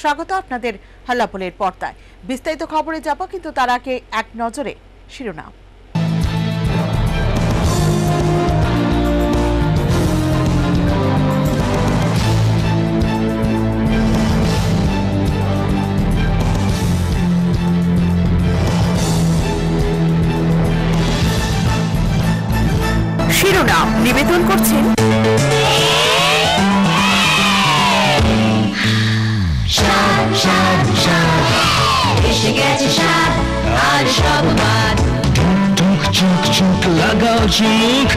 স্বাগত আপনাদের হাল্লাপোলের পর্দায়। বিস্তারিত খবরে যাব, কিন্তু তার আগে এক নজরে শিরোনাম। শিরোনাম নিবেদন করছেন লাগাও চুমুক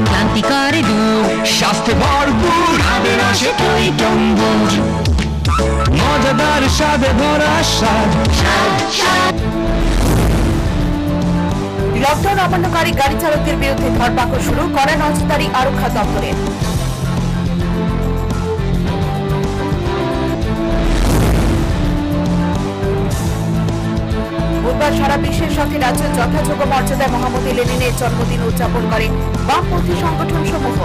ক্লান্তি করে দূর স্বাস্থ্যে ভরপুর মজাদার স্বাদে ভরা স্বাদ। লকডাউন অমান্যকারী গাড়ি চালকদের বিরুদ্ধে ধরপাকড় শুরু, কড়া নজরদারি আরক্ষা দপ্তরের। বুধবার সারা বিশ্বের সাথে রাজ্যের যথাযোগ্য মর্যাদায় মহামতি লেনিনের জন্মদিন উদযাপন করে বামপন্থী সংগঠন সমূহ।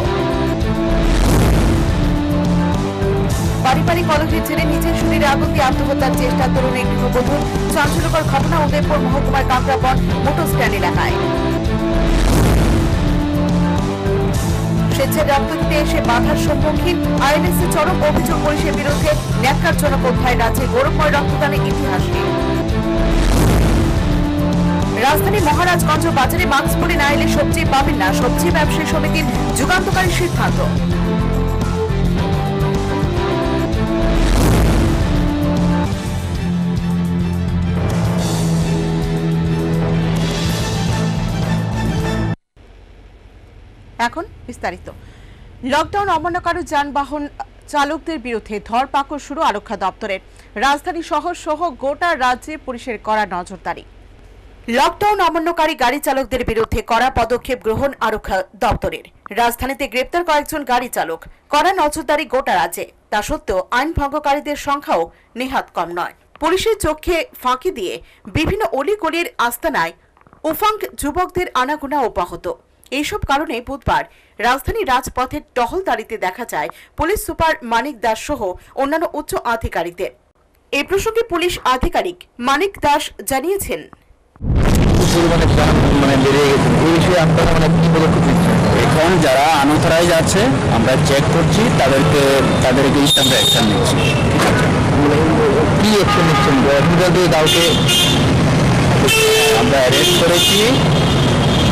পারিবারিক কলহের জেরে নিজের শরীরে আগুন দিয়ে আত্মহত্যার চেষ্টা তরুণী গৃহবধূর। চাঞ্চল্যকর ঘটনা উদয়পুর মহকুমার কাঁকড়াবন মোটর স্ট্যান্ড এলাকায়। স্বেচ্ছায় রক্ত দিতে এসে বাধার সম্মুখীন আইএনএসসি চরম অভিযোগ পুলিশের বিরুদ্ধে ন্যাক্কারজনক অধ্যায় রাজ্যে গৌরবময় রক্তদানের ইতিহাসে। রাজধানী মহারাজগঞ্জ বাজারে মাস্ক পরে না এলে সবজি পাবেন না, সবজি ব্যবসায়ী সমিতির যুগান্তকারী সিদ্ধান্ত। এখন বিস্তারিত। লকডাউন অমান্যকারী যানবাহন চালকদের বিরুদ্ধে ধরপাকড় শুরু আরক্ষা দপ্তরের। রাজধানী শহর সহ গোটা রাজ্যে পুলিশের কড়া নজরদারি। লকডাউন অমান্যকারী গাড়ি চালকদের বিরুদ্ধে কড়া পদক্ষেপ গ্রহণ আরক্ষা দপ্তরের। রাজধানীতে গ্রেপ্তার কয়েকজন গাড়ি চালক, কড়া নজরদারি গোটা রাজ্যে। তা সত্ত্বেও আইন ভঙ্গকারীদের সংখ্যাও নেহাত কম নয়। পুলিশের চোখে ফাঁকি দিয়ে বিভিন্ন অলিগলির আস্তানায় উফাং যুবকদের আনাগোনা অব্যাহত। এইসব কারণে বুধবার রাজধানী রাজপথের টহলদারিতে দেখা যায় পুলিশ সুপার মানিক দাস সহ অন্যান্য উচ্চ আধিকারিকদের। এই প্রসঙ্গে পুলিশ আধিকারিক মানিক দাস জানিয়েছেন, এখন যারা আনঅথরাইজ আছে আমরা চেক করছি, তাদেরকে আমরা অ্যাকশন নিচ্ছি। কি অ্যাকশন নিচ্ছেন? কাউকে আমরা অ্যারেস্ট করেছি।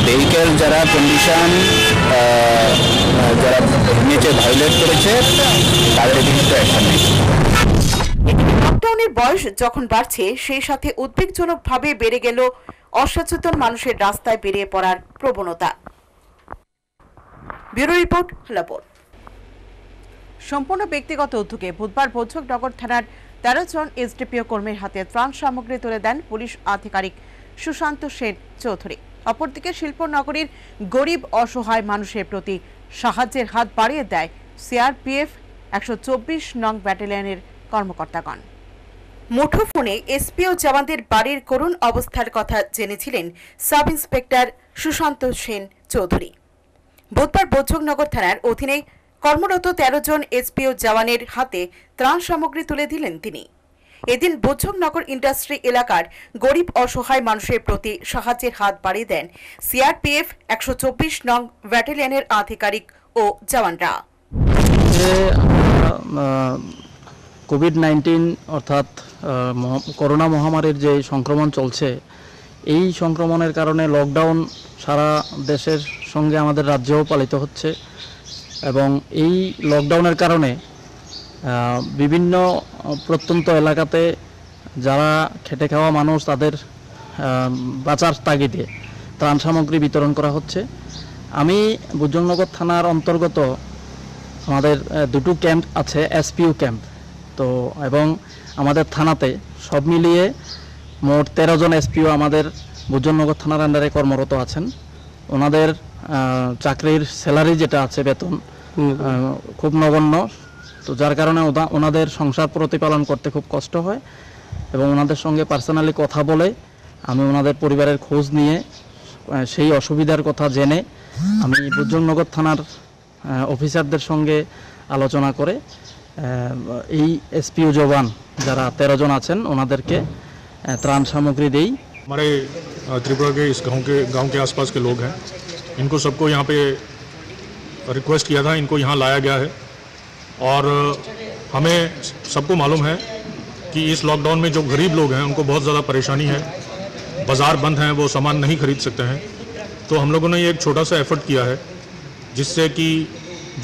ভেহিকেল যারা কন্ডিশন যারা নিচে ভায়োলেট করেছে তাদের বিরুদ্ধে অ্যাকশন নিচ্ছি। লকডাউনের বয়স যখন বাড়ছে, সেই সাথে উদ্বেগজনকভাবে বেড়ে গেল অসচেতন মানুষের রাস্তায় বেরিয়ে পড়ার প্রবণতা। ব্যুরো রিপোর্ট, হাল্লাপোল। সম্পূর্ণ ব্যক্তিগত উদ্যোগে বুধবার ভোজনগর থানার 13 জন এসডিপিও কর্মীর হাতে ত্রাণ সামগ্রী তুলে দেন পুলিশ আধিকারিক সুশান্ত সেন চৌধুরী। অপরদিকে শিল্পনগরীর গরিব অসহায় মানুষের প্রতি সাহায্যের হাত বাড়িয়ে দেয় সিআরপিএফ 124 নং ব্যাটালিয়নের কর্মকর্তাগণ। মুঠোফোনে এসপিও জওয়ানদের বাড়ির করুণ অবস্থার কথা জেনেছিলেন সাব ইন্সপেক্টর সুশান্ত সেন চৌধুরী। বুধবার ভোজনগর থানার অধীনে কর্মরত 13 জন এসপিও জওয়ানের হাতে ত্রাণ সামগ্রী তুলে দিলেন তিনি। এদিন ভোজনগর ইন্ডাস্ট্রি এলাকার গরিব অসহায় মানুষের প্রতি সাহায্যের হাত বাড়িয়ে দেন সিআরপিএফ 124 নং ব্যাটালিয়নের আধিকারিক ও জওয়ানরা। কোভিড-19 অর্থাৎ করোনা মহামারীর যে সংক্রমণ চলছে, এই সংক্রমণের কারণে লকডাউন সারা দেশের সঙ্গে আমাদের রাজ্যেও পালিত হচ্ছে এবং এই লকডাউনের কারণে বিভিন্ন প্রত্যন্ত এলাকাতে যারা খেটে খাওয়া মানুষ তাদের বাঁচার তাগিদে ত্রাণ সামগ্রী বিতরণ করা হচ্ছে। আমি ভোজনগর থানার অন্তর্গত আমাদের দুটো ক্যাম্প আছে, এসপিউ ক্যাম্প তো, এবং আমাদের থানাতে সব মিলিয়ে মোট 13 জন এসপিও আমাদের ভোজনগর থানার আন্ডারে কর্মরত আছেন। ওনাদের চাকরির স্যালারি যেটা আছে, বেতন খুব নগণ্য, তো যার কারণে ওনাদের সংসার প্রতিপালন করতে খুব কষ্ট হয় এবং ওনাদের সঙ্গে পার্সোনালি কথা বলে আমি ওনাদের পরিবারের খোঁজ নিয়ে সেই অসুবিধার কথা জেনে আমি ভোজনগর থানার অফিসারদের সঙ্গে আলোচনা করে এই এসপিও জওয়ান যারা 13 জন আছেন ওনাদেরকে ত্রাণ সামগ্রী দেই। हमारे त्रिपुरा के इस गांव के आसपास के लोग हैं, इनको सबको यहाँ पे रिक्वेस्ट किया था, इनको यहाँ लाया गया है। और हमें सबको मालूम है कि इस लॉकडाउन में जो गरीब लोग हैं उनको बहुत ज़्यादा परेशानी है, बाज़ार बंद हैं, वो सामान नहीं खरीद सकते हैं। तो हम लोगों ने ये एक छोटा सा एफर्ट किया है जिससे कि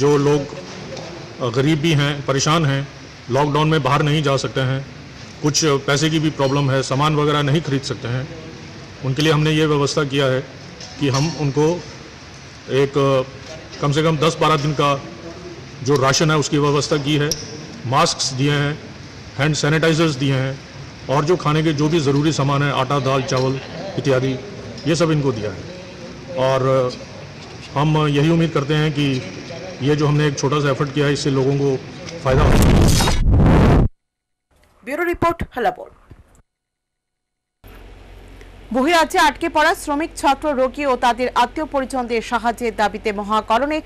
जो लोग गरीब भी हैं, परेशान हैं, लॉकडाउन में बाहर नहीं जा सकते हैं, कुछ पैसे की भी प्रॉब्लम है, सामान वगैरह नहीं खरीद सकते हैं, उनके लिए हमने ये व्यवस्था किया है कि हम उनको एक कम से कम 10-12 दिन का जो राशन है उसकी व्यवस्था की है, मास्क दिए हैं, हैंड सैनिटाइजर्स दिए हैं, और जो खाने के जो भी ज़रूरी सामान है, आटा, दाल, चावल इत्यादि, ये सब इनको दिया है। और हम यही उम्मीद करते हैं कि ये जो हमने एक छोटा सा एफर्ट किया है इससे लोगों को फ़ायदा होगा। Bureau report হালাবোর। বহিরাজ্যে আটকে পড়া শ্রমিক, ছাত্র, রোগী ও তাদের আত্মীয় পরিজনদের সাহায্যের দাবিতে মহাকরণে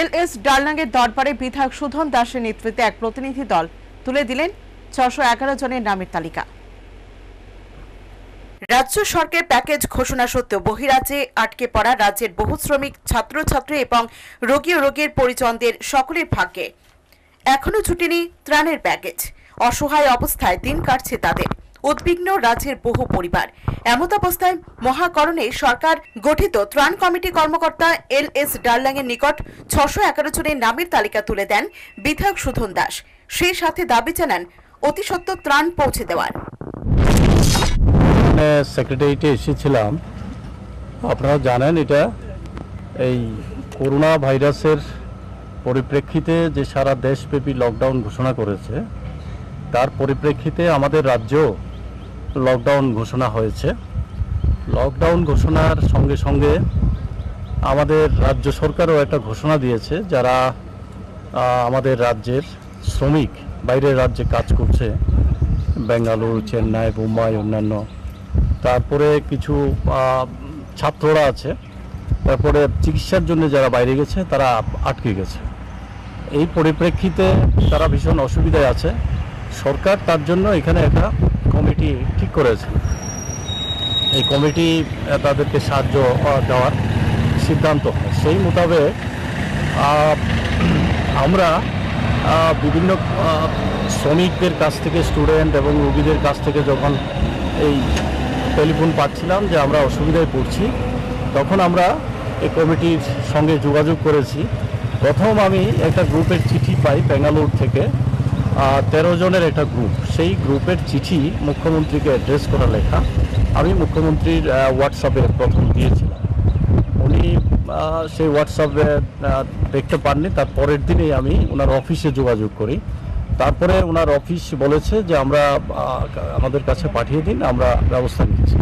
এলএস ডালনাঙ্গের দরবারে বিধায়ক সুধন দাসের নেতৃত্বে এক প্রতিনিধি দল তুলে দিলেন 611 জনের নামের তালিকা। রাজ্য সরকার প্যাকেজ ঘোষণা সত্ত্বেও বহিরাজ্যে আটকে পড়া রাজ্যের বহু শ্রমিক, ছাত্রছাত্রী এবং রোগী ও রোগীর পরিজনদের সকলের ভাগ্যে এখনো ছুটেনি ত্রাণের প্যাকেজ। অসহায় অবস্থায় দিন কাটছে তাদের, উদ্বিগ্ন রাজ্যের বহু পরিবার। এমতাবস্থায় মহাকরণে সরকার গঠিত ত্রাণ কমিটি কর্মকর্তা এলএস ডালনাঙ্গের নিকট 611 জনের নামের তালিকা তুলে দেন বিধায়ক সুধন দাস। সেই সাথে দাবি জানান অতি সত্বর ত্রাণ পৌঁছে দেওয়ার। সেক্রেটারিয়েটে এসেছিলাম, আপনারা জানেন এটা এই করোনা ভাইরাসের পরিপ্রেক্ষিতে যে সারা দেশব্যাপী লকডাউন ঘোষণা করেছে, তার পরিপ্রেক্ষিতে আমাদের রাজ্যেও লকডাউন ঘোষণা হয়েছে। লকডাউন ঘোষণার সঙ্গে সঙ্গে আমাদের রাজ্য সরকারও একটা ঘোষণা দিয়েছে, যারা আমাদের রাজ্যের শ্রমিক বাইরের রাজ্যে কাজ করছে, বেঙ্গালুরু, চেন্নাই, মুম্বাই, অন্যান্য, তারপরে কিছু ছাত্ররা আছে, তারপরে চিকিৎসার জন্য যারা বাইরে গেছে তারা আটকে গেছে। এই পরিপ্রেক্ষিতে তারা ভীষণ অসুবিধায় আছে। সরকার তার জন্য এখানে একটা কমিটি ঠিক করেছে। এই কমিটি তাদেরকে সাহায্য দেওয়ার সিদ্ধান্ত হয়। সেই মোতাবেক আমরা বিভিন্ন শ্রমিকদের কাছ থেকে, স্টুডেন্ট এবং রোগীদের কাছ থেকে যখন এই টেলিফোন পাচ্ছিলাম যে আমরা অসুবিধায় পড়ছি, তখন আমরা এই কমিটির সঙ্গে যোগাযোগ করেছি। প্রথম আমি একটা গ্রুপের চিঠি পাই বেঙ্গালুরু থেকে, 13 জনের একটা গ্রুপ। সেই গ্রুপের চিঠি মুখ্যমন্ত্রীকে অ্যাড্রেস করা লেখা আমি মুখ্যমন্ত্রীর হোয়াটসঅ্যাপে প্রথম দিয়েছিলাম। উনি সেই হোয়াটসঅ্যাপে দেখতে পাননি। তার পরের দিনেই আমি ওনার অফিসে যোগাযোগ করি। তারপরে ওনার অফিস বলেছে যে আমরা আমাদের কাছে পাঠিয়ে দিন, আমরা ব্যবস্থা নিচ্ছি।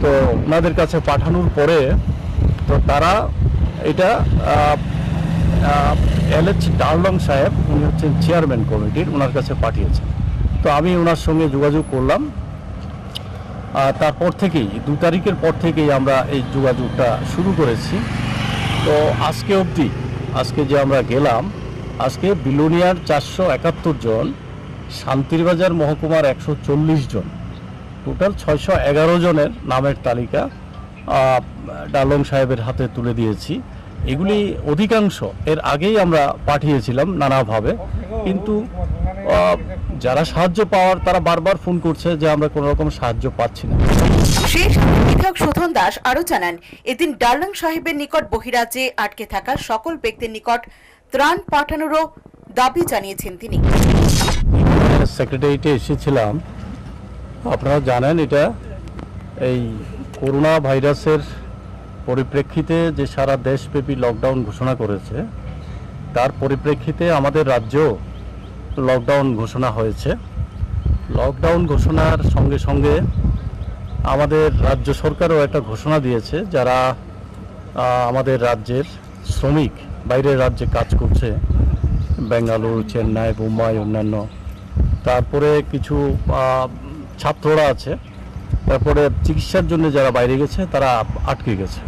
তো ওনাদের কাছে পাঠানোর পরে তো তারা এটা এলএচ ডালনাং সাহেব, উনি হচ্ছেন চেয়ারম্যান কমিটির, ওনার কাছে পাঠিয়েছেন। তো আমি ওনার সঙ্গে যোগাযোগ করলাম। তারপর থেকেই 2 তারিখের পর থেকেই আমরা এই যোগাযোগটা শুরু করেছি। তো আজকে অবধি, আজকে যে আমরা গেলাম, আজকে বিলোনিয়ার 471 জন, শান্তিরবাজার মহকুমার 140 জন, টোটাল 611 জনের নামের তালিকা ডালনাং সাহেবের হাতে তুলে দিয়েছি। এগুলি অধিকাংশ এর আগেই আমরা পাঠিয়েছিলাম নানাভাবে, কিন্তু যারা সাহায্য পাওয়ার তারা বারবার ফোন করছে যে আমরা কোনো রকম সাহায্য পাচ্ছি না। সেই সাথে বিধায়ক সুধন দাস আরো জানান, এদিন ডালনাং সাহেবের নিকট বহিরাজ্যে আটকে থাকা সকল ব্যক্তির নিকট ত্রাণ পাঠানোরও দাবি জানিয়েছেন তিনি। সেক্রেটারিয়েটে এসেছিলাম, আপনারা জানেন এটা এই করোনা ভাইরাসের পরিপ্রেক্ষিতে যে সারা দেশব্যাপী লকডাউন ঘোষণা করেছে, তার পরিপ্রেক্ষিতে আমাদের রাজ্যেও লকডাউন ঘোষণা হয়েছে। লকডাউন ঘোষণার সঙ্গে সঙ্গে আমাদের রাজ্য সরকারও একটা ঘোষণা দিয়েছে, যারা আমাদের রাজ্যের শ্রমিক বাইরের রাজ্যে কাজ করছে, বেঙ্গালুরু, চেন্নাই, মুম্বাই, অন্যান্য, তারপরে কিছু ছাত্ররা আছে, তারপরে চিকিৎসার জন্য যারা বাইরে গেছে তারা আটকে গেছে।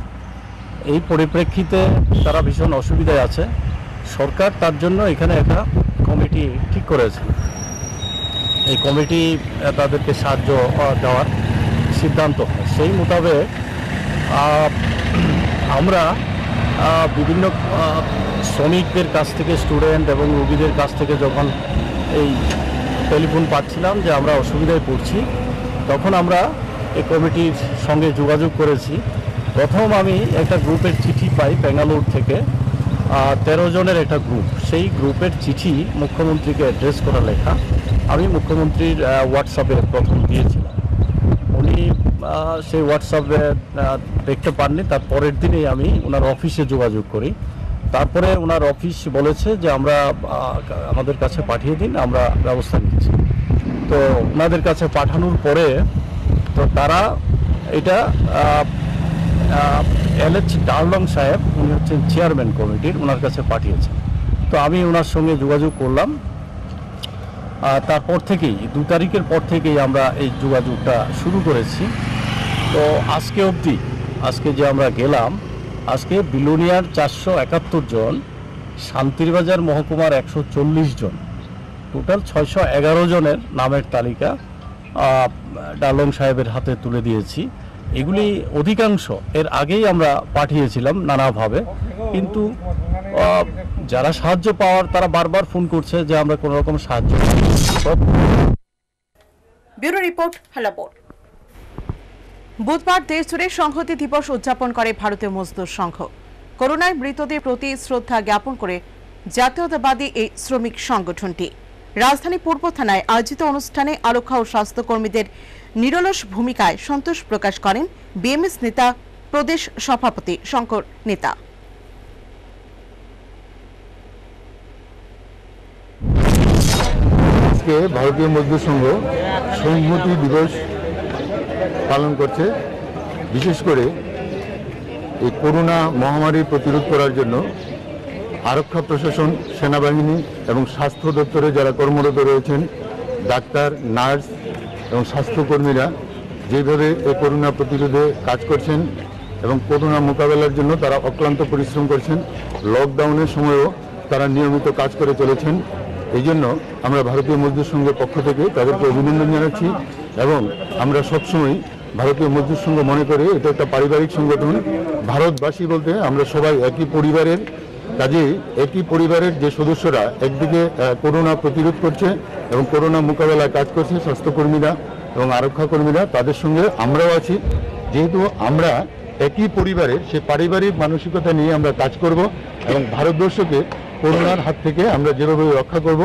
এই পরিপ্রেক্ষিতে তারা ভীষণ অসুবিধায় আছে। সরকার তার জন্য এখানে একটা কমিটি ঠিক করেছে। এই কমিটি তাদেরকে সাহায্য দেওয়ার সিদ্ধান্ত হয়। সেই মোতাবেক আমরা বিভিন্ন শ্রমিকদের কাছ থেকে, স্টুডেন্ট এবং রোগীদের কাছ থেকে যখন এই টেলিফোন পাচ্ছিলাম যে আমরা অসুবিধায় পড়ছি, তখন আমরা এই কমিটির সঙ্গে যোগাযোগ করেছি। প্রথম আমি একটা গ্রুপের চিঠি পাই বেঙ্গালুর থেকে, 13 জনের একটা গ্রুপ। সেই গ্রুপের চিঠি মুখ্যমন্ত্রীকে অ্যাড্রেস করা লেখা আমি মুখ্যমন্ত্রীর হোয়াটসঅ্যাপে প্রথম দিয়েছিলাম। উনি সেই হোয়াটসঅ্যাপে দেখতে পাননি। তার পরের দিনেই আমি ওনার অফিসে যোগাযোগ করি। তারপরে ওনার অফিস বলেছে যে আমরা আমাদের কাছে পাঠিয়ে দিন, আমরা ব্যবস্থা নিচ্ছি। তো ওনাদের কাছে পাঠানোর পরে তো তারা এটা LH ডার্লং সাহেব, উনি হচ্ছেন চেয়ারম্যান কমিটির, ওনার কাছে পাঠিয়েছেন। তো আমি ওনার সঙ্গে যোগাযোগ করলাম। তারপর থেকেই 2 তারিখের পর থেকেই আমরা এই যোগাযোগটা শুরু করেছি। তো আজকে অবধি, আজকে যে আমরা গেলাম, আজকে বিলোনিয়ার 471 জন, শান্তিরবাজার মহকুমার 140 জন, টোটাল 611 জনের নামের তালিকা ডার্লং সাহেবের হাতে তুলে দিয়েছি। এগুলি অধিকাংশ এর আগেই আমরা পাঠিয়েছিলাম নানাভাবে, কিন্তু যারা সাহায্য পাওয়ার তারা বারবার ফোন করছে যে আমরা কোনো রকম সাহায্য পাই। Bureau report, হালাবোর। বুধবার দেশজুড়ে সংহতি দিবস উদযাপন করে ভারতীয় মজদুর সংঘ। করোনায় মৃতদের প্রতি শ্রদ্ধা জ্ঞাপন করে জাতীয়তাবাদী এই শ্রমিক সংগঠনটি রাজধানী পূর্ব থানায় আয়োজিত অনুষ্ঠানে আরক্ষা ও স্বাস্থ্যকর্মীদের নিরলস ভূমিকায় সন্তোষ প্রকাশ করেন বিএমএস নেতা, প্রদেশ সভাপতি শঙ্কর নেতা। আজকে ভারতীয় মজদুর সংঘ সংহতি দিবস পালন করছে। বিশেষ করে এই করোনা মহামারী প্রতিরোধ করার জন্য আরক্ষা প্রশাসন, সেনাবাহিনী এবং স্বাস্থ্য দপ্তরে যারা কর্মরত রয়েছেন, ডাক্তার, নার্স এবং স্বাস্থ্যকর্মীরা যেভাবে এই করোনা প্রতিরোধে কাজ করছেন এবং করোনা মোকাবেলার জন্য তারা অক্লান্ত পরিশ্রম করছেন, লকডাউনের সময়ও তারা নিয়মিত কাজ করে চলেছেন। এই জন্য আমরা ভারতীয় মজদুর সংঘের পক্ষ থেকে তাদেরকে অভিনন্দন জানাচ্ছি এবং আমরা সবসময় ভারতীয় মজদুর সংঘ মনে করে এটা একটা পারিবারিক সংগঠন। ভারতবাসী বলতে আমরা সবাই একই পরিবারের, কাজেই একই পরিবারের যে সদস্যরা একদিকে করোনা প্রতিরোধ করছে এবং করোনা মোকাবেলায় কাজ করছে, স্বাস্থ্যকর্মীরা এবং আরক্ষা কর্মীরা, তাদের সঙ্গে আমরাও আছি। যেহেতু আমরা একই পরিবারের, সে পারিবারিক মানসিকতা নিয়ে আমরা কাজ করব এবং ভারতবর্ষকে করোনার হাত থেকে আমরা যেভাবে রক্ষা করব,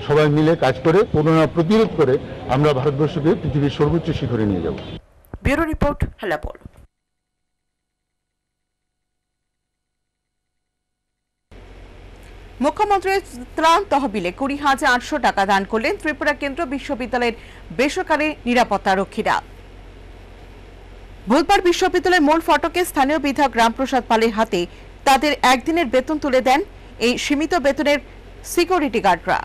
সবাই মিলে কাজ করে করোনা প্রতিরোধ করে আমরা ভারতবর্ষকে পৃথিবীর সর্বোচ্চ শিখরে নিয়ে যাব। ব্যুরো রিপোর্ট, হালাবোর। মুখ্যমন্ত্রীর ত্রাণ তহবিলে 20,800 টাকা দান করলেন ত্রিপুরা কেন্দ্রীয় বিশ্ববিদ্যালয়ের বেসরকারি নিরাপত্তারক্ষীরা। বুধবার বিশ্ববিদ্যালয়ের মূল ফটকে স্থানীয় বিধায়ক রামপ্রসাদ পালের হাতে তাদের একদিনের বেতন তুলে দেন এই সীমিত বেতনের সিকিউরিটি গার্ডরা।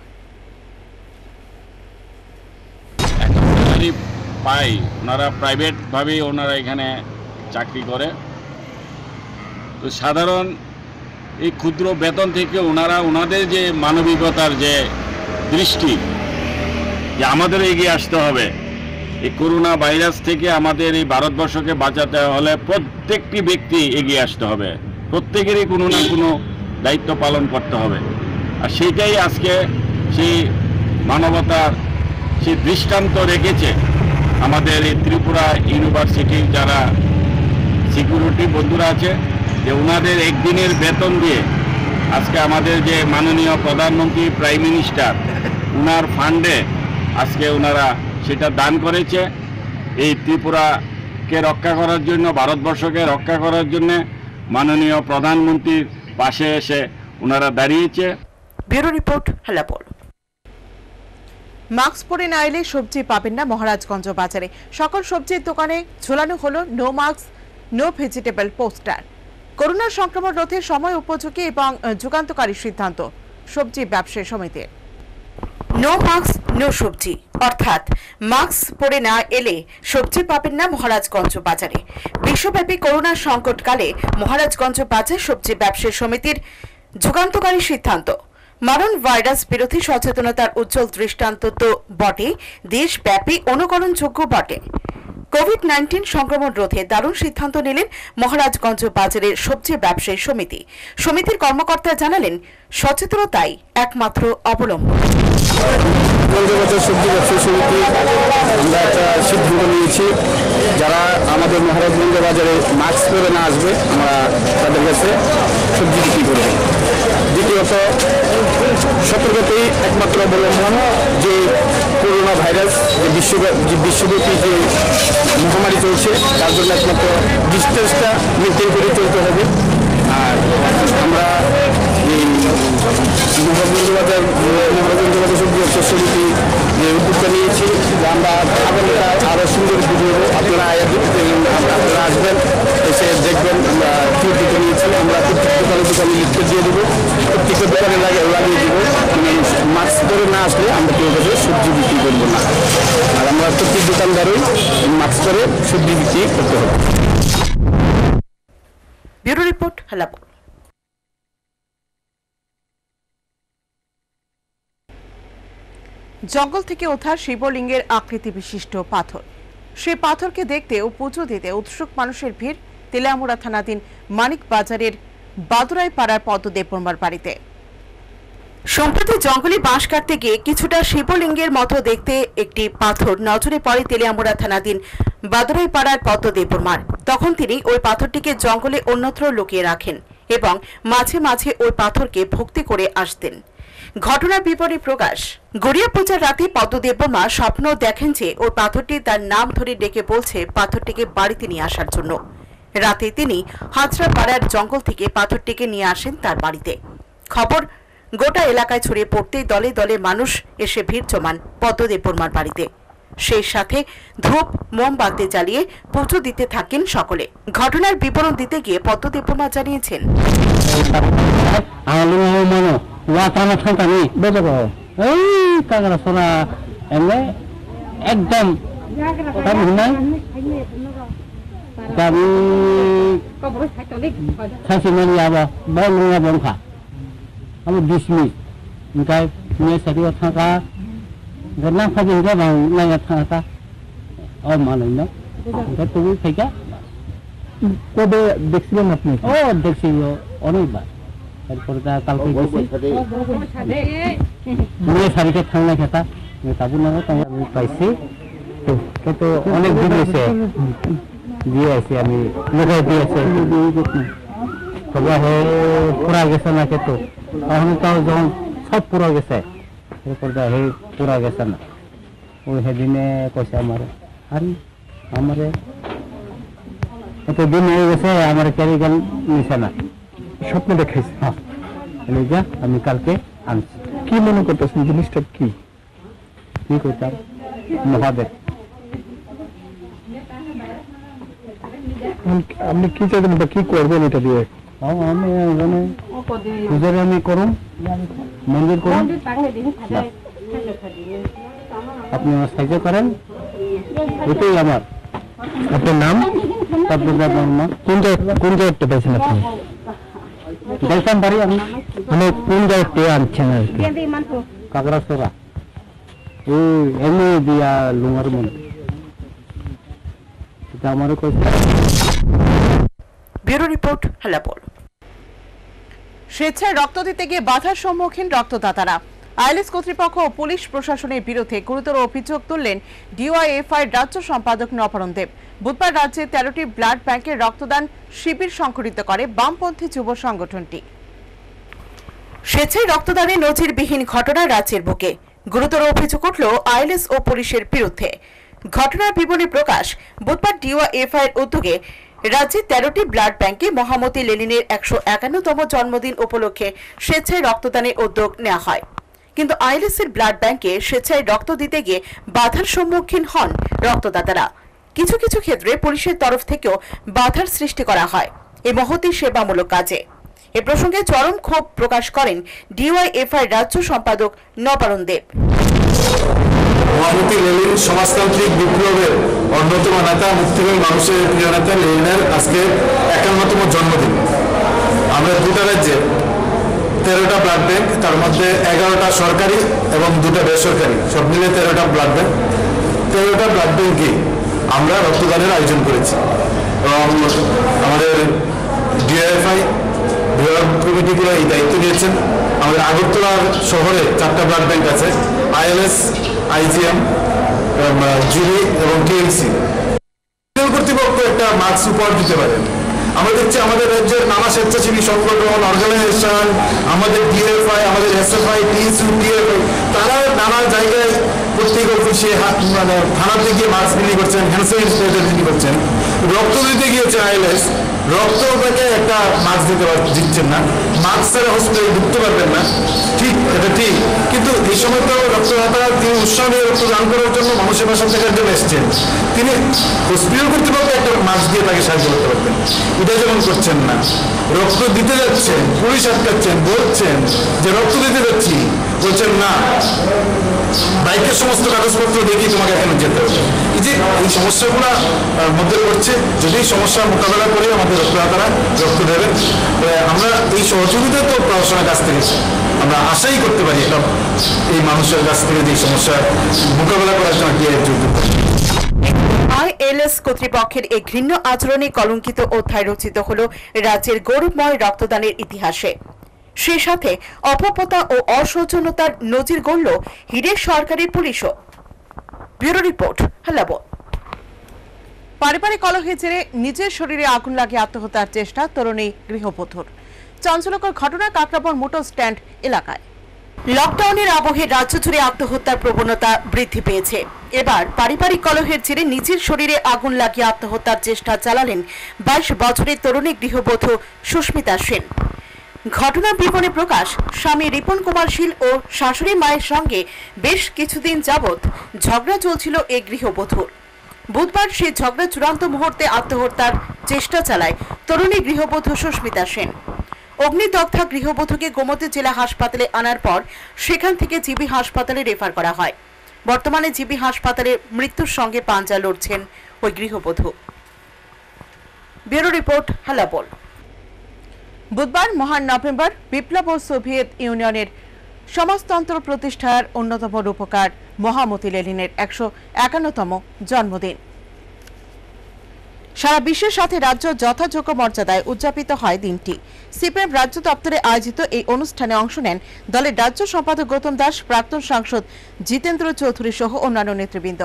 পাই, ওনারা প্রাইভেটভাবেই ওনারা এখানে চাকরি করে। তো সাধারণ এই ক্ষুদ্র বেতন থেকে ওনারা ওনাদের যে মানবিকতার যে দৃষ্টি, যে আমাদের এগিয়ে আসতে হবে, এই করোনা ভাইরাস থেকে আমাদের এই ভারতবর্ষকে বাঁচাতে হলে প্রত্যেকটি ব্যক্তি এগিয়ে আসতে হবে, প্রত্যেকেরই কোনো না কোনো দায়িত্ব পালন করতে হবে। আর সেইটাই আজকে সেই মানবতার সেই দৃষ্টান্ত রেখেছে আমাদের এই ত্রিপুরা ইউনিভার্সিটির যারা সিকিউরিটি বন্ধুরা আছে, যে ওনাদের একদিনের বেতন দিয়ে আজকে আমাদের যে মাননীয় প্রধানমন্ত্রী, প্রাইম মিনিস্টার, ওনার ফান্ডে আজকে ওনারা সেটা দান করেছে এই ত্রিপুরাকে রক্ষা করার জন্য, ভারতবর্ষকে রক্ষা করার জন্য মাননীয় প্রধানমন্ত্রীর পাশে এসে ওনারা দাঁড়িয়েছে। Bureau report, হালাবোর। মাস্ক পরে না এলে সবজি পাবেন না মহারাজগঞ্জ বাজারে। সকল সবজির দোকানে ঝোলানো হলো no mask no vegetable poster. Corona সংক্রমণ রোধে সময় উপযোগী এবং যুগান্তকারী সিদ্ধান্ত সবজি ব্যবসায়ী সমিতির। নো মাস্ক নো সবজি, অর্থাৎ মাস্ক পরে না এলে সবজি পাবেন না মহারাজগঞ্জ বাজারে। বিশ্বব্যাপী করোনা সংকটকালে মহারাজগঞ্জ বাজার সবজি ব্যবসায়ী সমিতির যুগান্তকারী সিদ্ধান্ত। মারণ ভাইরাস বিরোধী সচেতনতার উজ্জ্বল দৃষ্টান্ত তো বটে, দেশব্যাপী অনুকরণযোগ্য বটে। কোভিড-19 সংক্রমণ রোধে দারুণ সিদ্ধান্ত নিলেন মহারাজগঞ্জ বাজারের সবজি ব্যবসায়ী সমিতি। সমিতির কর্মকর্তা জানালেন, সচেতনতাই একমাত্র অবলম্বন। সবজি ব্যবসায়ী সমিতি আমরা একটা সিদ্ধান্ত নিয়েছি, যারা আমাদের মহারাজগঞ্জ বাজারে মাস্ক পরে না আসবে আমরা তাদের কাছে সবজি বিক্রি করব। দ্বিতীয়ত, সতর্কতাই একমাত্র অবলম্বন। যে করোনা ভাইরাস যে বিশ্বব্যাপী যে মহামারী চলছে, তার জন্য একমাত্র ডিস্টেন্সটা মেনটেন করে চলতে হবে। আর আমরা এই মহারাজগঞ্জ বাজার সবজি ব্যবসায়ী সমিতি যে উদ্যোগটা নিয়েছি, আমরা আগামীটা আরও সুন্দর বুঝবো। আপনারা আসবেন, এসে দেখবেন আমরা কি উদ্যোগ নিয়েছি। আমরা প্রত্যেকটা দোকানে লিখতে দিয়ে দেবো, প্রত্যেকটা দোকানে লাগিয়ে দেবো। মাস্ক ধরে না আসলে আমরা কেউ কাছে সবজি বিক্রি করবো না। আর আমরা প্রত্যেক দোকানদারই মাস্ক ধরে সবজি বিক্রি করতে হবে। ব্যুরো রিপোর্ট, হালাপুর। জঙ্গল থেকে উদ্ধার শিবলিঙ্গের আকৃতি বিশিষ্ট পাথর। সেই পাথরকে দেখতে ও পুজো দিতে উৎসুক মানুষের ভিড় তেলিয়ামুড়া থানাধীন মানিক বাজারের বাদুরাই পাড়ার পদ্মদেববর্মার বাড়িতে। সম্প্রতি জঙ্গলে বাঁশ কাটতে গিয়ে কিছুটা শিবলিঙ্গের মতো দেখতে একটি পাথর নজরে পড়ে তেলিয়ামুড়া থানাধীন বাদুরাই পাড়ার পদ্মদেববর্মার। তখন তিনি ওই পাথরটিকে জঙ্গলে অন্যত্র লুকিয়ে রাখেন এবং মাঝে মাঝে ওই পাথরকে ভক্তি করে আসতেন। ঘটনার বিবরণী প্রকাশ। গড়িয়া পূজার রাতে পদ্মদেববর্মা স্বপ্ন দেখেন যে ওই পাথরটি তার নাম ধরে ডেকে বলছে পাথরটিকে বাড়িতে নিয়ে আসার জন্য। রাতে তিনি হাজরা পাড়ার জঙ্গল থেকে পাথরটিকে নিয়ে আসেন তার বাড়িতে। খবর গোটা এলাকায় ছড়িয়ে পড়তেই দলে দলে মানুষ এসে ভিড় জমান পদ্মদেববর্মার বাড়িতে। সেই সাথে ধূপ মোমবাতি জ্বালিয়ে পুজো দিতে থাকেন সকলে। ঘটনার বিবরণ দিতে গিয়ে পদ্মদেববর্মা জানিয়েছেন, একদম আমি 20 মিনিট ওখানে নিয়ে সারিয়ে থাকা গন্না ফাজে গা বাংলা থাকা ও মানে না এটা তুমি থেকে কবে দেখছিলেন আপনি? ও দেখছি অনেকবার। তারপরে কালকে গেছি নিয়ে সারিকে থাকলে খেতা তাবু না আমি পাইছি। তো অনেক দিন হয়েছে দিয়ে আসি, আমি লোকাই দিয়েছে সবাই পুরা গেছে না খেতো। এখন তাও যখন সব পুরা গেছে এরপরে সেই পুরা গেছে না। ওই সেদিনে কইছে আমার আর আমার এত দিন হয়ে গেছে আমার ক্যারিগাল নিছে না, স্বপ্ন দেখাইছে। হ্যাঁ আমি কালকে আনছি। কি মনে করতেছেন জিনিসটা? কি করতাম মহাদেব। আপনি কি চাইবেন বা কি করবেন এটা দিয়ে? আমি পূজারে আমি করুন, মন্দির করুন, আপনি আমার সাহায্য করেন, এটাই আমার। আপনার নাম? পদ্মদেববর্মা। কোন জায়গাটা পাইছেন আপনি? বলতাম পারি আমি মানে কোন জায়গাতে আনছেন আর কি? কাকড়াছড়া এমনি দিয়া লুঙ্গার মন্দির এটা আমারও কইছে। ব্যুরো রিপোর্ট, হালাপুর। স্বেচ্ছায় রক্ত দিতে গিয়ে বাধার সম্মুখীন রক্তদাতারা। আইএলএস কর্তৃপক্ষ ও পুলিশ প্রশাসনের বিরুদ্ধে গুরুতর অভিযোগ তুললেন ডিওয়াইএফআই রাজ্য সম্পাদক নবরণ দেব। বুধবার রাজ্যে 13টি ব্লাড ব্যাংকের রক্তদান শিবির সংগঠিত করে বামপন্থী যুব সংগঠনটি। স্বেচ্ছায় রক্তদানে নজিরবিহীন ঘটনা রাজ্যের বুকে। গুরুতর অভিযোগ উঠল আইএলএস ও পুলিশের বিরুদ্ধে। ঘটনার বিবরণী প্রকাশ। বুধবার ডিওয়াইএফআই এর উদ্যোগে রাজ্যে 13টি ব্লাড ব্যাংকে মহামতি লেনিনের 151তম জন্মদিন উপলক্ষে স্বেচ্ছায় রক্তদানের উদ্যোগ নেওয়া হয়। কিন্তু আইএলএস এর ব্লাড ব্যাংকে স্বেচ্ছায় রক্ত দিতে গিয়ে বাধার সম্মুখীন হন রক্তদাতারা। কিছু কিছু ক্ষেত্রে পুলিশের তরফ থেকেও বাধার সৃষ্টি করা হয় এই মহতি সেবামূলক কাজে। এ প্রসঙ্গে চরম ক্ষোভ প্রকাশ করেন ডিওয়াইএফআই রাজ্য সম্পাদক নবরণ দেব। মহামতি লেনিন সমাজতান্ত্রিক বিপ্লবের অন্যতম নেতা, মুক্তিপণ মানুষের প্রিয় নেতা লেনিনের আজকে 51তম জন্মদিন। আমরা দুটা রাজ্যে 13টা ব্লাড ব্যাংক, তার মধ্যে 11টা সরকারি এবং 2টা বেসরকারি, সব মিলে 13টা ব্লাড ব্যাংক। 13টা ব্লাড ব্যাংকে আমরা রক্তদানের আয়োজন করেছি এবং আমাদের ডিআইএফআই বিভাগ কমিটিগুলো এই দায়িত্ব নিয়েছেন। আমাদের আগরতলা শহরে 4টা ব্লাড ব্যাংক আছে, আইএলএস, আইজিএম, জুরি এবং টিএমসি। কর্তৃপক্ষ একটা মাস্ক উপহার দিতে পারে। আমরা দেখছি আমাদের রাজ্যের নানা স্বেচ্ছাসেবী সংগঠন, অর্গানাইজেশন, আমাদের ডিএফআই, আমাদের এসএফআই, টিএসইউ, টিএফআই, তারা নানা জায়গায় প্রত্যেক অফিসে মানে থানাতে গিয়ে মাস্ক বিলি করছেন, হ্যান্ড স্যানিটাইজার বিলি করছেন। রক্ত দিতে গিয়েছে আইএলএস, রক্তটাকে একটা মাস্ক দিচ্ছেন না, মাস্ক ছাড়া হসপিটালে ঢুকতে পারবেন না। ঠিক, এটা ঠিক, কিন্তু এই সময় তো রক্তদাতা তিনি উৎসাহ নিয়ে রক্তদান করার জন্য মানুষের পাশে থাকার জন্য এসছেন, তিনি হসপিটাল কর্তৃপক্ষ একটা মাস্ক দিয়ে তাকে সাহায্য করতে পারবেন। এটা যেমন করছেন না, রক্ত দিতে যাচ্ছেন, পুলিশ আটকাচ্ছেন, বলছেন যে রক্ত দিতে যাচ্ছি, বলছেন না বাইকের সমস্ত কাগজপত্র দেখি তোমাকে এখানে যেতে হবে। এই যে এই সমস্যাগুলো মধ্যে পড়ছে, যদি এই সমস্যার মোকাবেলা করে আমাদের রক্তদাতারা রক্ত দেবেন, আমরা এই সহযোগিতা তো প্রশাসনের কাছ থেকে আমরা আশাই করতে পারি এটা এই মানুষের কাছ থেকে যে সমস্যা মোকাবেলা করার জন্য কি আইএলএস কর্তৃপক্ষের এই ঘৃণ্য আচরণে কলঙ্কিত অধ্যায় রচিত হল রাজ্যের গৌরবময় রক্তদানের ইতিহাসে। সে সাথে অপপতা ও অসৌজন্যতার নজির গড়ল হিরের সরকারি পুলিশও। ব্যুরো রিপোর্ট, হেলাবো। পারিবারিক কলহের জেরে নিজের শরীরে আগুন লাগিয়ে আত্মহত্যার চেষ্টা তরুণী গৃহবধূর। চাঞ্চল্যকর ঘটনা কাকরাবন মোটর স্ট্যান্ড এলাকায়। লকডাউনের আবহে রাজ্য জুড়ে আত্মহত্যার প্রবণতা বৃদ্ধি পেয়েছে। এবার পারিবারিক কলহের জেরে নিজের শরীরে আগুন লাগিয়ে আত্মহত্যার চেষ্টা চালালেন 22 বছরের তরুণী গৃহবধূ সুস্মিতা সেন। ঘটনার বিবরণে প্রকাশ, স্বামী রিপন কুমার শীল ও শাশুড়ি মায়ের সঙ্গে বেশ কিছুদিন যাবৎ ঝগড়া চলছিল এই গৃহবধূর। বুধবার সেই ঝগড়া চূড়ান্ত মুহূর্তে আত্মহত্যার চেষ্টা চালায় তরুণী গৃহবধূ সুস্মিতা সেন। অগ্নিদগ্ধা গৃহবধূকে গোমতী জেলা হাসপাতালে আনার পর সেখান থেকে জিবি হাসপাতালে রেফার করা হয়। বর্তমানে জিবি হাসপাতালে মৃত্যুর সঙ্গে পাঞ্জা লড়ছেন ওই গৃহবধূ। ব্যুরো রিপোর্ট, হেলাবল। বুধবার মহান নভেম্বর বিপ্লব ও সোভিয়েত ইউনিয়নের সমাজতন্ত্র প্রতিষ্ঠার অন্যতম রূপকার মহামতি লেনিনের 151তম জন্মদিন। সারা বিশ্বের সাথে রাজ্য যথাযোগ্য মর্যাদায় উদযাপিত হয় দিনটি। সিপিএম রাজ্য দপ্তরে আয়োজিত এই অনুষ্ঠানে অংশ নেন দলের রাজ্য সম্পাদক গৌতম দাস, প্রাক্তন সাংসদ জিতেন্দ্র চৌধুরী সহ অন্যান্য নেতৃবৃন্দ।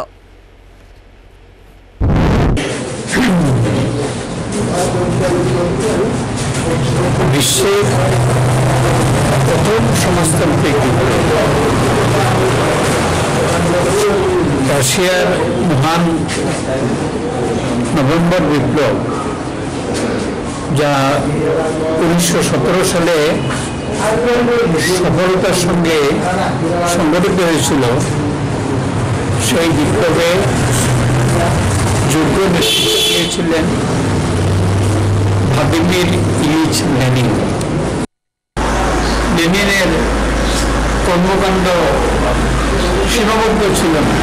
বিশ্বের প্রথম সমাজতান্ত্রিক বিপ্লব, রাশিয়ার মহান নভেম্বর বিপ্লব, যা 1917 সালে সফলতার সঙ্গে সংগঠিত হয়েছিল, সেই বিপ্লবে যোগ্য নেতৃত্ব দিয়েছিলেন ভ্লাদিমির ইলিচ লেনিন। লেনিনের কর্মকাণ্ড সীমাবদ্ধ ছিল না।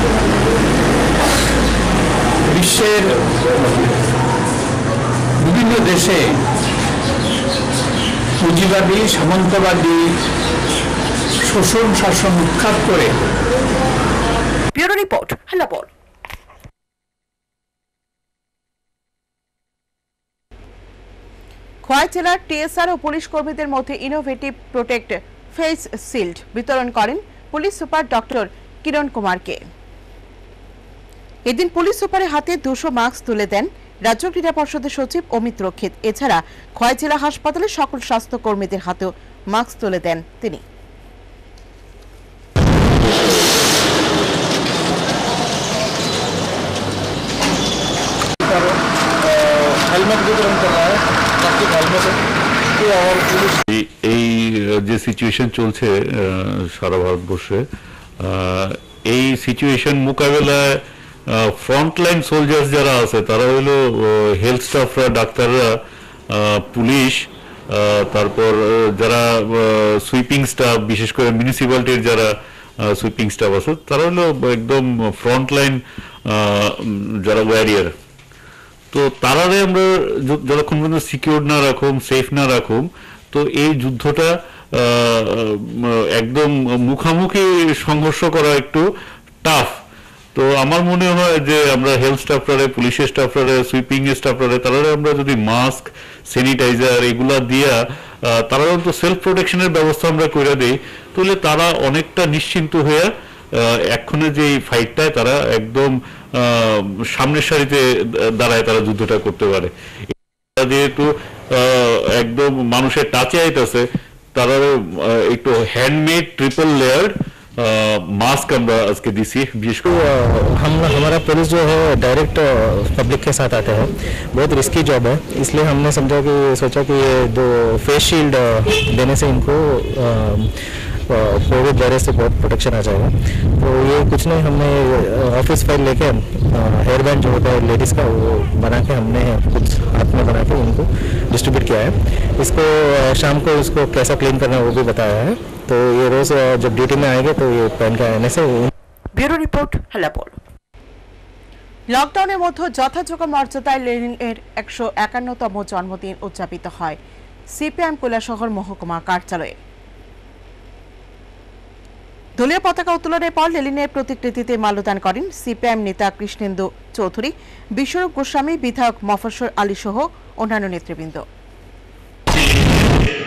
বিশ্বের বিভিন্ন দেশে পুঁজিবাদী, সামন্তবাদী শোষণ শাসন উৎখাত করে। Bureau report, হেলাবল। খোয়াই জেলার টিএসআর ও পুলিশ কর্মীদের মধ্যে ইনোভেটিভ প্রোটেক্ট ফেস শিল্ড বিতরণ করেন পুলিশ সুপার ডক্টর কিরণ কুমারকে। এদিন পুলিশ সুপারের হাতে 200 মাস্ক তুলে দেন রাজ্য ক্রীড়া পর্ষদের সচিব অমিত রক্ষিত। এছাড়া খোয়াই জেলা হাসপাতালে সকল স্বাস্থ্য কর্মীদের হাতেও মাস্ক তুলে দেন তিনি। এই যে সিচুয়েশন চলছে সারা ভারতবর্ষে, এই সিচুয়েশন মোকাবেলায় ফ্রন্টলাইন সোলজার্স যারা আছে তারা হলো হেলথ স্টাফরা, ডাক্তাররা, পুলিশ, তারপর যারা সুইপিং স্টাফ, বিশেষ করে মিউনিসিপ্যালিটির যারা সুইপিং স্টাফ আছে, তারা হলো একদম ফ্রন্টলাইন যারা ওয়ারিয়ার। তো তারারে আমরা যতক্ষণ পর্যন্ত সিকিউর না রাখুম, সেফ না রাখুম, তো এই যুদ্ধটা একদম মুখামুখি সংঘর্ষ করা একটু টাফ। তো আমার মনে হয় যে আমরা হেলথ স্টাফরা, পুলিশের স্টাফরা, সুইপিং স্টাফরা, তারা আমরা যদি মাস্ক, স্যানিটাইজার এগুলা দিয়া তারা তো সেলফ প্রোটেকশনের ব্যবস্থা আমরা করে দিই, তাহলে তারা অনেকটা নিশ্চিন্ত হয়ে এক্ষণে যে ফাইটটায় তারা একদম সামনের সারিতে দাঁড়ায় তারা যুদ্ধটা করতে পারে। যেহেতু একদম মানুষের টাচে আইতেছে, তারা একটু হ্যান্ডমেড ट्रिपल लेयर मास्क আমরা আজকে দিছি। বিশেষ করে हमारा पुलिस जो है डायरेक्ट पब्लिक के साथ आते हैं, बहुत रिस्की जॉब है, इसलिए हमने सोचा कि ये जो फेस शील्ड देने से इनको कोविड वायरस से बहुत प्रोटेक्शन आ जाएगा। तो ये कुछ नहीं, हमने ऑफिस फाइल लेके हेयर बैंड जो होता है लेडीज़ का वो बना के हमने कुछ हाथ में बना के उनको डिस्ट्रीब्यूट किया है। इसको शाम को इसको कैसा क्लीन करना है वो भी बताया है। तो ये रोज़ जब ड्यूटी में आएंगे तो ये पहन के आने से। ব্যুরো রিপোর্ট, হেলাপোল। লকডাউনের মধ্যে যথাযোগ্য মর্যাদায় লেনিনের 151তম জন্মদিন উদযাপিত হয় সিপিএম কৈলাসহর মহকুমা কার্যালয়ে। দলীয় পতাকা উত্তোলনের পর লেনিনের প্রতিকৃতিতে মাল্যদান করেন সিপিএম নেতা কৃষ্ণেন্দু চৌধুরী, বিশ্বরূপ গোস্বামী, বিধায়ক মফস্বর আলী সহ অন্যান্য নেতৃবৃন্দ।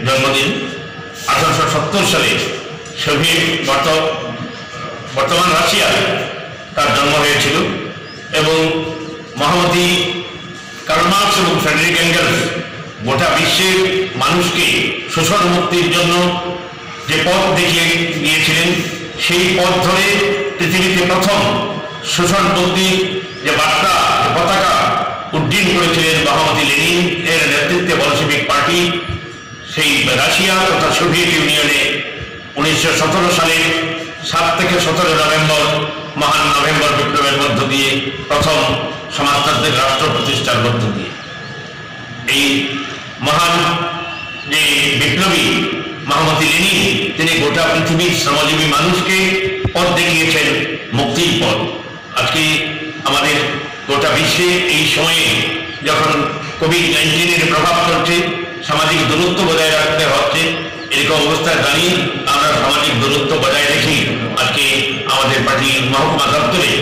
জন্মদিন 1870 সালে সোভিয়েত বর্তমান রাশিয়ায় তার জন্ম হয়েছিল এবং মহামতি কার্ল মার্কস এবং ফ্রেডরিক এঙ্গেলস গোটা বিশ্বের মানুষকে শোষণ মুক্তির জন্য যে পথ দেখিয়ে গিয়েছিলেন, সেই পথ ধরে পৃথিবীতে প্রথম শোষণপন্থী যে বার্তা, যে পতাকা উড্ডীন করেছিলেন মহামতি লেনিন এর নেতৃত্বে বলশেভিক পার্টি। সেই রাশিয়া তথা সোভিয়েত ইউনিয়নে 1917 সালে 7 থেকে 17 নভেম্বর মহান নভেম্বর বিপ্লবের মধ্য দিয়ে প্রথম সমাজতান্ত্রিক রাষ্ট্র প্রতিষ্ঠার মধ্য দিয়ে এই মহান যে বিপ্লবী মহামতি লেনিন, তিনি গোটা পৃথিবীর শ্রমজীবী মানুষকে পথ দেখিয়েছেন মুক্তির পথ। আজকে আমাদের গোটা বিশ্বে এই সময়ে যখন কোভিড-19 প্রভাব পড়ছে, সামাজিক দূরত্ব বজায় রাখতে হচ্ছে, এরকম অবস্থায় দাঁড়িয়ে আমরা সামাজিক দূরত্ব বজায় রেখে আজকে আমাদের পার্টির মহকুমা দপ্তরে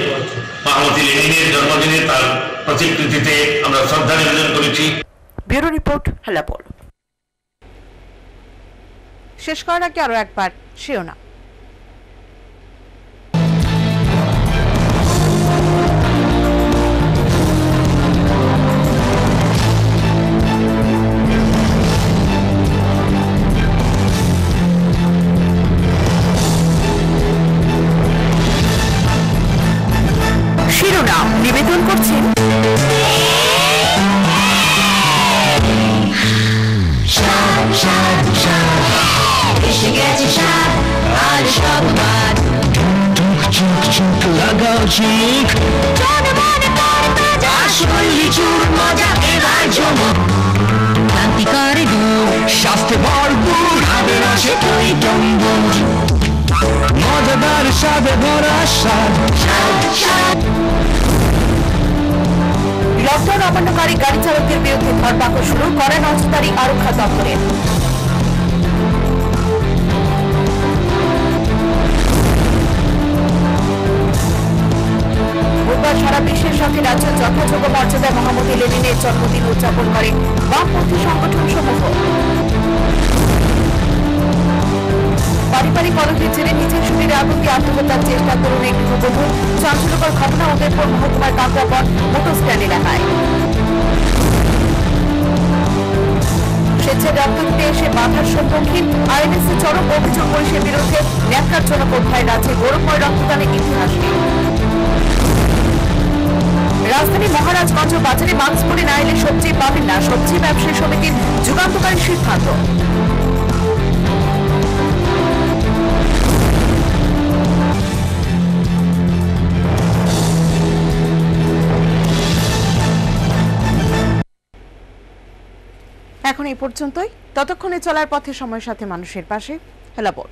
মহামতি লেনিনের জন্মদিনে তার প্রতিকৃতিতে আমরা শ্রদ্ধা নিবেদন করেছি। ব্যুরো রিপোর্ট, হেলাপোল। শেষ করার আগে আরো একবার শিরোনাম। শিরোনাম নিবেদন করছেন লাগাও চুমুক, আসল লিচুর মজা এবার জমুক। ক্রান্তিকারী দুধ, স্বাস্থ্যে ভরপুর, খাবে রসে টইটম্বুর, মজাদার স্বাদে ভরা স্বাদ। লকডাউন অমান্যকারী গাড়ি চালকদের বিরুদ্ধে ধরপাকড় শুরু, কড়া নজরদারি আরক্ষা দপ্তরের। বুধবার সারা বিশ্বের সাথে রাজ্য যথাযোগ্য মর্যাদায় মহামতি লেনিনের জন্মদিন উদযাপন করে বামপন্থী সংগঠন সমূহ। পারিবারিক কলহের জেরে নিজের শরীরে আগুন দিয়ে আত্মহত্যার চেষ্টা করুন এক গৃহবধূ। চাঞ্চল্যকর ঘটনা উদয়পুর মহকুমার কাকরাপথ মোটর স্ট্যান্ড এলাকায়। স্বেচ্ছায় রক্ত দিতে এসে বাধার সম্মুখীন আইএনএসএ চরম অভিযোগ পুলিশের বিরুদ্ধে। ন্যাক্কারজনক অধ্যায় রাজ্যে গৌরবময় রক্তদানের ইতিহাস। রাজধানী মহারাজগঞ্জ বাজারে মাস্ক পরে না এলে সবজি পাবেন না, সবজি ব্যবসায়ী সমিতির যুগান্তকারী সিদ্ধান্ত। এখন এই পর্যন্তই। ততক্ষণে চলার পথে সময়ের সাথে মানুষের পাশে। হেলাপোল।